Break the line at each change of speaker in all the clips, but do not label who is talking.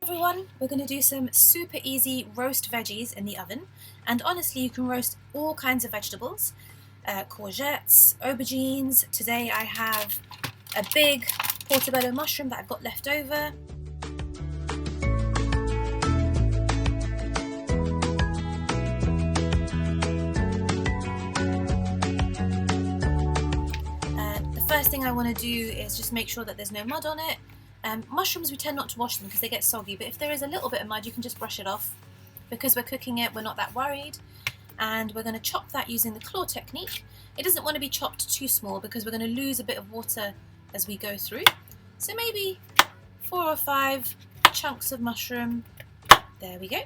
Everyone, we're going to do some super easy roast veggies in the oven, and honestly you can roast all kinds of vegetables, courgettes, aubergines. Today I have a big portobello mushroom that I've got left over. The first thing I want to do is just make sure that there's no mud on it. Mushrooms, we tend not to wash them because they get soggy, but if there is a little bit of mud you can just brush it off. Because we're cooking it, we're not that worried. And we're going to chop that using the claw technique. It doesn't want to be chopped too small because we're going to lose a bit of water as we go through. So maybe 4 or 5 chunks of mushroom. There we go.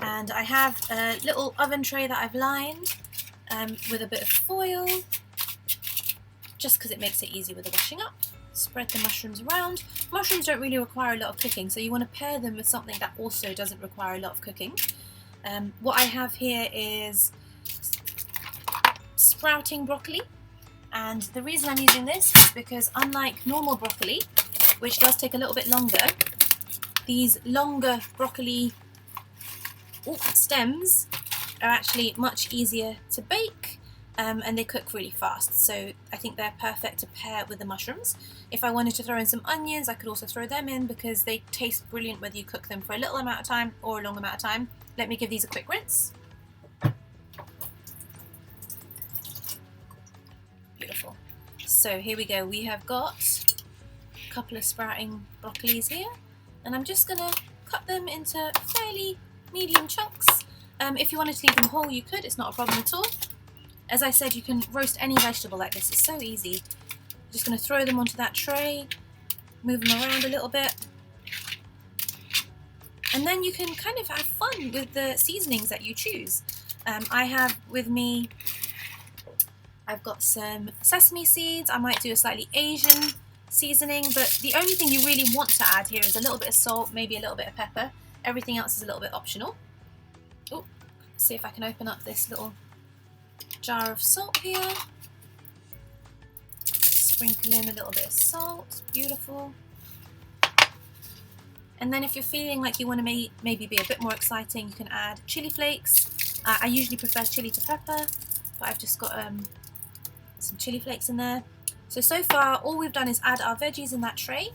And I have a little oven tray that I've lined with a bit of foil, just because it makes it easy with the washing up. Spread the mushrooms around. Mushrooms don't really require a lot of cooking, so you want to pair them with something that also doesn't require a lot of cooking. What I have here is sprouting broccoli, and the reason I'm using this is because unlike normal broccoli, which does take a little bit longer, these longer broccoli stems are actually much easier to bake. And they cook really fast, so I think they're perfect to pair with the mushrooms. If I wanted to throw in some onions, I could also throw them in because they taste brilliant whether you cook them for a little amount of time or a long amount of time. Let me give these a quick rinse. Beautiful. So here we go, we have got a couple of sprouting broccolis here, and I'm just going to cut them into fairly medium chunks. If you wanted to leave them whole you could, it's not a problem at all. As I said, you can roast any vegetable like this, it's so easy. I'm just going to throw them onto that tray, move them around a little bit, and then you can kind of have fun with the seasonings that you choose. I have with me, I've got some sesame seeds. I might do a slightly Asian seasoning, but the only thing you really want to add here is a little bit of salt, maybe a little bit of pepper. Everything else is a little bit optional. Oh, let's see if I can open up this little jar of salt here. Sprinkle in a little bit of salt. Beautiful. And then if you're feeling like you want to maybe be a bit more exciting, you can add chili flakes. I usually prefer chili to pepper, but I've just got some chili flakes in there. So far all we've done is add our veggies in that tray.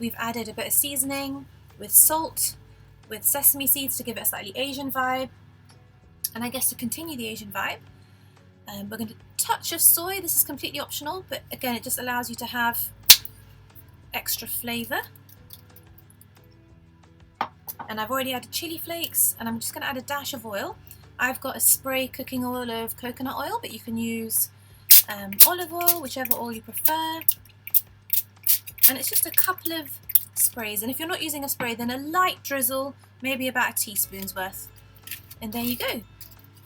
We've added a bit of seasoning with salt, with sesame seeds to give it a slightly Asian vibe, and I guess to continue the Asian vibe, we're going to touch of soy. This is completely optional, but again it just allows you to have extra flavour. And I've already added chili flakes, and I'm just going to add a dash of oil. I've got a spray cooking oil of coconut oil, but you can use olive oil, whichever oil you prefer. And it's just a couple of sprays, and if you're not using a spray then a light drizzle, maybe about a teaspoon's worth. And there you go.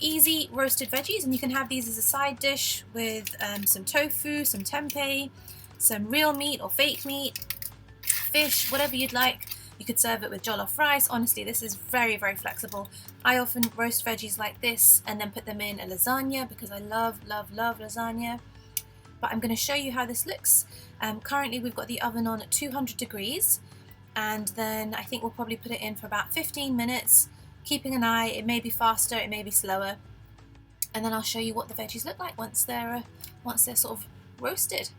Easy roasted veggies, and you can have these as a side dish with some tofu, some tempeh, some real meat or fake meat, fish, whatever you'd like. You could serve it with jollof rice. Honestly, this is very, very flexible. I often roast veggies like this and then put them in a lasagna because I love, love, love lasagna. But I'm going to show you how this looks. Currently we've got the oven on at 200 degrees, and then I think we'll probably put it in for about 15 minutes. Keeping an eye, it may be faster, it may be slower, and then I'll show you what the veggies look like once they're sort of roasted.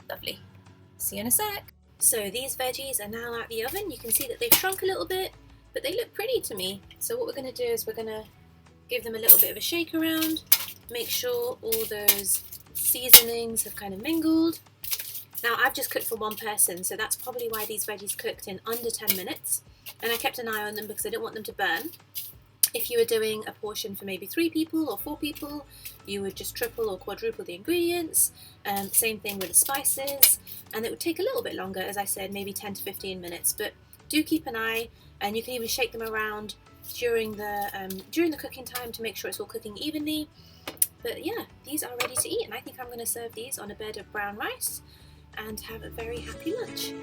Lovely. See you in a sec. So these veggies are now out the oven. You can see that they've shrunk a little bit, but they look pretty to me. So what we're going to do is we're going to give them a little bit of a shake around, make sure all those seasonings have kind of mingled. Now I've just cooked for one person, so that's probably why these veggies cooked in under 10 minutes. And I kept an eye on them because I didn't want them to burn. If you were doing a portion for maybe 3 people or 4 people, you would just triple or quadruple the ingredients. Same thing with the spices, and it would take a little bit longer, as I said, maybe 10 to 15 minutes. But do keep an eye, and you can even shake them around during the cooking time to make sure it's all cooking evenly. But yeah, these are ready to eat, and I think I'm going to serve these on a bed of brown rice and have a very happy lunch.